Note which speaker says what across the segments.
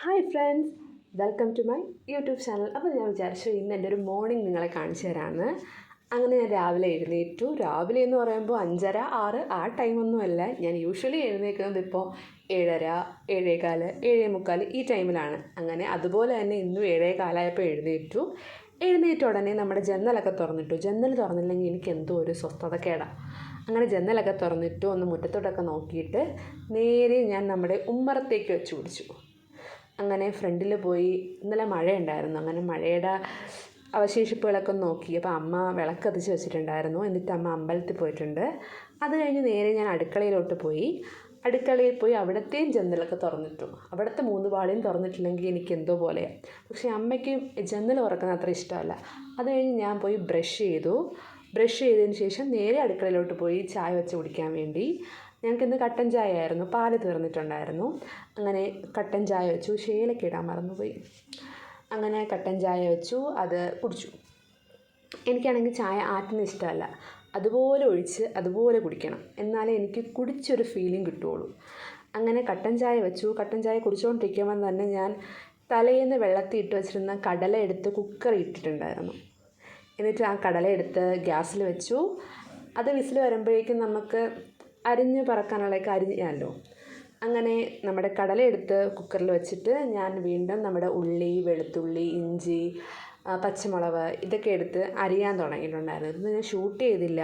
Speaker 1: Hi friends, welcome to my YouTube channel. അപ്പോൾ ഞാൻ വിചാരിച്ചു ഇന്ന് എൻ്റെ ഒരു മോർണിംഗ് നിങ്ങളെ കാണിച്ചു തരാമെന്ന്. അങ്ങനെ ഞാൻ രാവിലെ എഴുന്നേറ്റു. രാവിലെ എന്ന് പറയുമ്പോൾ 5:30, 6 ആ ടൈമൊന്നുമല്ല. ഞാൻ യൂഷ്വലി എഴുന്നേൽക്കുന്നത് ഇപ്പോൾ 7:30, 7:15, 7:45 ഈ ടൈമിലാണ്. അങ്ങനെ അതുപോലെ തന്നെ ഇന്നും 7:15 എഴുന്നേറ്റ ഉടനെ നമ്മുടെ ജന്നലൊക്കെ തുറന്നിട്ടു. ജന്നൽ തുറന്നില്ലെങ്കിൽ എനിക്ക് എന്തോ ഒരു സ്വസ്ഥതക്കേടാണ്. അങ്ങനെ ജന്നലൊക്കെ തുറന്നിട്ടു ഒന്ന് മുറ്റത്തോട്ടൊക്കെ നോക്കിയിട്ട് നേരെ ഞാൻ നമ്മുടെ ഉമ്മറത്തേക്ക് വെച്ച് പിടിച്ചു. അങ്ങനെ ഫ്രണ്ടിൽ പോയി. ഇന്നലെ മഴയുണ്ടായിരുന്നു. അങ്ങനെ മഴയുടെ അവശേഷിപ്പുകളൊക്കെ നോക്കി. അപ്പോൾ അമ്മ വിളക്ക് കത്തിച്ച് വെച്ചിട്ടുണ്ടായിരുന്നു. എന്നിട്ട് അമ്മ അമ്പലത്തിൽ പോയിട്ടുണ്ട്. അത് കഴിഞ്ഞ് നേരെ ഞാൻ അടുക്കളയിലോട്ട് പോയി. അടുക്കളയിൽ പോയി അവിടത്തെയും ജനലൊക്കെ തുറന്നിട്ടു. അവിടുത്തെ 3 പാളിയും തുറന്നിട്ടില്ലെങ്കിൽ എനിക്ക് എന്തോ പോലെയാണ്. പക്ഷേ അമ്മയ്ക്ക് ജനൽ തുറക്കുന്നത് അത്ര ഇഷ്ടമല്ല. അത് കഴിഞ്ഞ് ഞാൻ പോയി ബ്രഷ് ചെയ്തതിന് ശേഷം നേരെ അടുക്കളയിലോട്ട് പോയി ചായ വെച്ച് കുടിക്കാൻ വേണ്ടി. ഞങ്ങൾക്കിന്ന് കട്ടൻ ചായ ആയിരുന്നു. പാല് തീർന്നിട്ടുണ്ടായിരുന്നു. അങ്ങനെ കട്ടൻ ചായ വെച്ചു. ശേലൊക്കെ ഇടാൻ മറന്നുപോയി. അങ്ങനെ കട്ടൻ ചായ വെച്ചു, അത് കുടിച്ചു. എനിക്കാണെങ്കിൽ ചായ ആറ്റുന്ന ഇഷ്ടമല്ല. അതുപോലെ ഒഴിച്ച് അതുപോലെ കുടിക്കണം, എന്നാലേ എനിക്ക് കുടിച്ചൊരു ഫീലിംഗ് കിട്ടുകയുള്ളൂ. അങ്ങനെ കട്ടൻ ചായ വെച്ചു. കട്ടൻ ചായ കുടിച്ചുകൊണ്ടിരിക്കുമ്പോൾ തന്നെ ഞാൻ തലേന്ന് വെള്ളത്തിൽ ഇട്ട് വെച്ചിരുന്ന കടല എടുത്ത് കുക്കറിൽ ഇട്ടിട്ടുണ്ടായിരുന്നു. എന്നിട്ട് ആ കടല എടുത്ത് ഗ്യാസിൽ വെച്ചു. അത് വിസിൽ വരുമ്പോഴേക്കും നമുക്ക് അരിഞ്ഞ് പറക്കാനുള്ളതൊക്കെ അരിഞ്ഞാലോ. അങ്ങനെ നമ്മുടെ കടല എടുത്ത് കുക്കറിൽ വെച്ചിട്ട് ഞാൻ വീണ്ടും നമ്മുടെ ഉള്ളി, വെളുത്തുള്ളി, ഇഞ്ചി, പച്ചമുളക് ഇതൊക്കെ എടുത്ത് അരിയാൻ തുടങ്ങിയിട്ടുണ്ടായിരുന്നു. ഇതൊന്നും ഞാൻ ഷൂട്ട് ചെയ്തില്ല.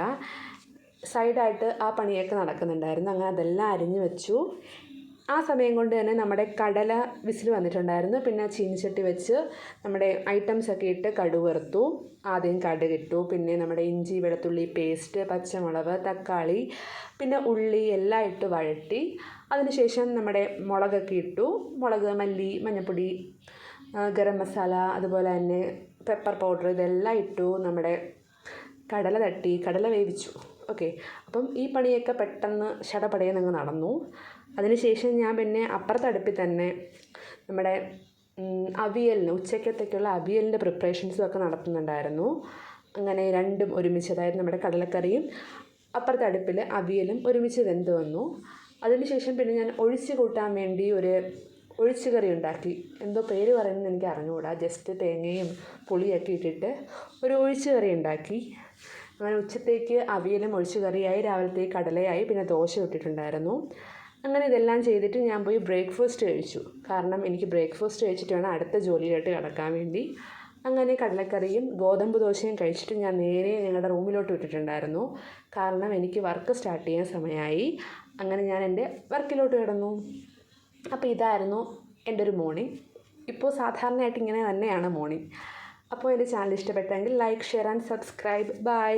Speaker 1: സൈഡായിട്ട് ആ പണിയൊക്കെ നടക്കുന്നുണ്ടായിരുന്നു. അങ്ങനെ അതെല്ലാം അരിഞ്ഞു വെച്ചു. ആ സമയം കൊണ്ട് തന്നെ നമ്മുടെ കടല വിസിൽ വന്നിട്ടുണ്ടായിരുന്നു. പിന്നെ ചീനിച്ചട്ടി വെച്ച് നമ്മുടെ ഐറ്റംസൊക്കെ ഇട്ട് കടുക് വറുത്തു. ആദ്യം കടുക് ഇട്ടു. പിന്നെ നമ്മുടെ ഇഞ്ചി വെളുത്തുള്ളി പേസ്റ്റ്, പച്ചമുളക്, തക്കാളി, പിന്നെ ഉള്ളി എല്ലാം ഇട്ട് വഴറ്റി. അതിനുശേഷം നമ്മുടെ മുളകൊക്കെ ഇട്ടു. മുളക്, മല്ലി, മഞ്ഞൾപ്പൊടി, ഗരം മസാല, അതുപോലെ തന്നെ പെപ്പർ പൗഡർ ഇതെല്ലാം ഇട്ടു. നമ്മുടെ കടല തട്ടി കടല വേവിച്ചു. ഓക്കെ, അപ്പം ഈ പണിയൊക്കെ പെട്ടെന്ന് ശടപടയെന്നങ്ങ് നടന്നു. അതിനുശേഷം ഞാൻ പിന്നെ അപ്പുറത്തെ അടുപ്പിൽ തന്നെ നമ്മുടെ അവിയലിന് ഉച്ചക്കത്തേക്കുള്ള അവിയലിൻ്റെ പ്രിപ്പറേഷൻസും ഒക്കെ നടത്തുന്നുണ്ടായിരുന്നു. അങ്ങനെ രണ്ടും ഒരുമിച്ച്, അതായത് നമ്മുടെ കടലക്കറിയും അപ്പുറത്തെ അടുപ്പിൽ അവിയലും ഒരുമിച്ച് വെന്ത് വന്നു. അതിനുശേഷം പിന്നെ ഞാൻ ഒഴിച്ച് കൂട്ടാൻ വേണ്ടി ഒരു ഒഴിച്ച് കറി ഉണ്ടാക്കി. എന്തോ പേര് പറയുന്നത് എനിക്ക് അറിഞ്ഞുകൂടാ. ജസ്റ്റ് തേങ്ങയും പുളിയൊക്കെ ഇട്ടിട്ട് ഒരു ഒഴിച്ച് കറി ഉണ്ടാക്കി. അങ്ങനെ ഉച്ചത്തേക്ക് അവിയലും ഒഴിച്ച് കറിയായി, രാവിലത്തേക്ക് കടലയായി, പിന്നെ ദോശ ഇട്ടിട്ടുണ്ടായിരുന്നു. അങ്ങനെ ഇതെല്ലാം ചെയ്തിട്ട് ഞാൻ പോയി ബ്രേക്ക്ഫാസ്റ്റ് കഴിച്ചു. കാരണം എനിക്ക് ബ്രേക്ക്ഫാസ്റ്റ് കഴിച്ചിട്ട് വേണം അടുത്ത ജോലിയിലോട്ട് കിടക്കാൻ വേണ്ടി. അങ്ങനെ കടലക്കറിയും ഗോതമ്പ് ദോശയും കഴിച്ചിട്ട് ഞാൻ നേരെ ഞങ്ങളുടെ റൂമിലോട്ട് വിട്ടിട്ടുണ്ടായിരുന്നു. കാരണം എനിക്ക് വർക്ക് സ്റ്റാർട്ട് ചെയ്യാൻ സമയമായി. അങ്ങനെ ഞാൻ എൻ്റെ വർക്കിലോട്ട് കിടന്നു. അപ്പോൾ ഇതായിരുന്നു എൻ്റെ ഒരു മോർണിംഗ്. ഇപ്പോൾ സാധാരണയായിട്ട് ഇങ്ങനെ തന്നെയാണ് മോർണിംഗ്. അപ്പോൾ എൻ്റെ ചാനൽ ഇഷ്ടപ്പെട്ടെങ്കിൽ like, share and subscribe. By.